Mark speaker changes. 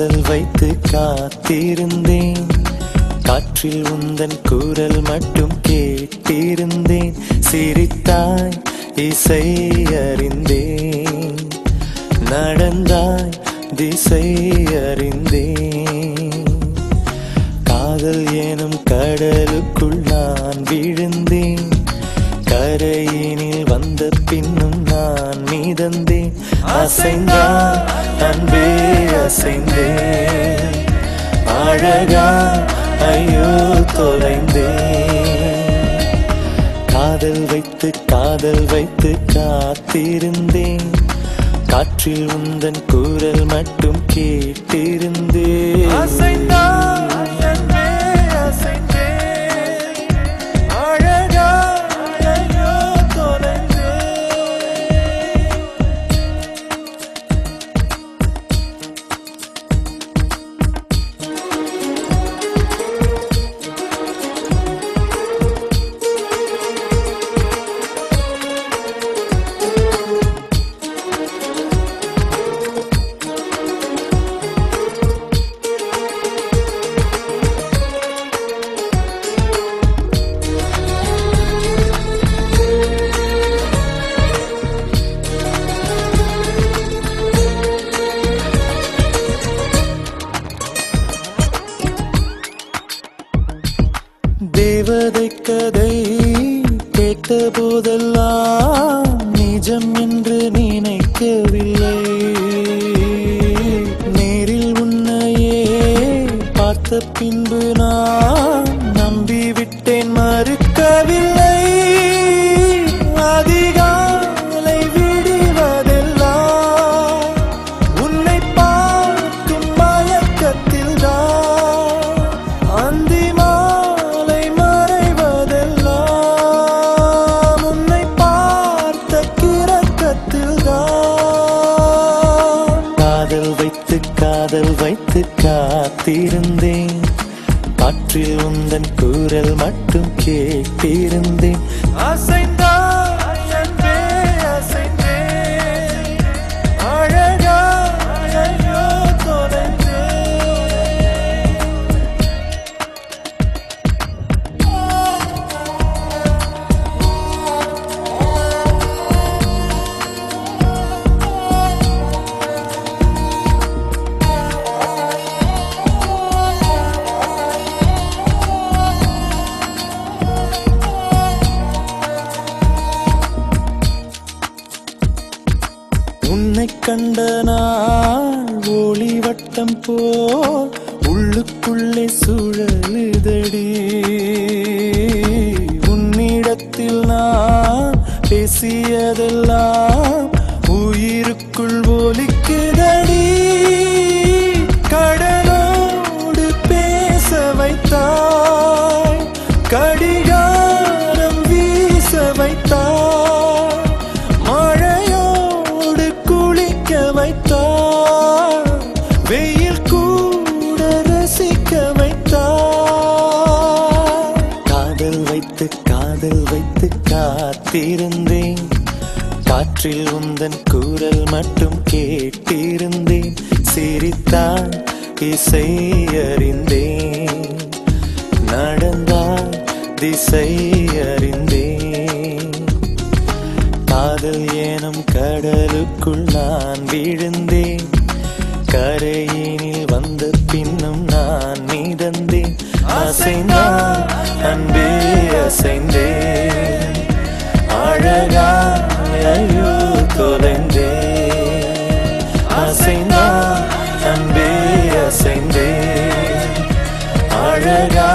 Speaker 1: காதல் வைத்து காத்திருந்தேன், காற்றில் உந்தன் குரல் மட்டும் கேட்டிருந்தேன். சிரித்தாய் இசை அறிந்தேன், நடந்தாய் திசை அறிந்தேன். காதல் எனும் கடலுக்குள் நான் விழுந்தேன், கரையினில் வந்த பின்னும் நான் மிதந்தேன். அசைந்தான் அன்பே அசைந்தேன், அழகா ஐயோ தொலைந்தேன். காதல் வைத்து காத்திருந்தேன், காற்றில் உந்தன் குரல் மட்டும் கேட்டிருந்தேன். அசைந்தான் அன்பே அசைந்தேன், அழகா ஐயோ தொலைந்தேன். தேவதை கதை கேட்ட போதெல்லாம் நிஜம் என்று நினைக்கவில்லை. நேரில் உன்னையே பார்த்த பின்பு நான் நம்பிவிட்டேன், மறுக்கவில்லை. அதிகாலை விடுவதெல்லாம் உன்னை பார்க்கும் மயக்கத்தில் தான், அந்தி மாலை மறைவதெல்லாம் உன்னை பார்த்த கிறக்கத்தில் தான். காதல் வைத்து காத்திருந்தேன், காற்றில் உந்தன் குரல் மட்டும் கேட்டிருந்தேன். அசைந்தாய் அன்பே அசைந்தேன், அழகா ஐயோ தொலைந்தேன். உன்னை கண்ட நாள் ஒளி வட்டம் போல் உள்ளுக்குள்ளே சுழலுதடி. உன்னிடத்தில் நான் பேசியதெல்லாம் உயிருக்குள் ஒலிக்குதடி. கடலோடு பேச வைத்தாய், கடிகாரம் வீச வைத்தாய், மழையோடு குளிக்க வைத்தாய், வெயில் கூட ரசிக்க வைத்தாய். காதல் வைத்து காத்திருந்தேன், காற்றில் உந்தன் குரல் மட்டும் கேட்டிருந்தேன். சிரித்தாய் இசை அறிந்தேன், நடந்தாய் திசை அறிந்தேன். காதல் எனும் கடலுக்குள் நான் விழுந்தேன், கரையினில் வந்த பின்னும் நான் மிதந்தேன். அசைந்தான் அன்பே அசைந்தேன், அழகா ஐயோ தொலைந்தேன். அசைந்தான் அன்பே அசைந்தேன், அழகா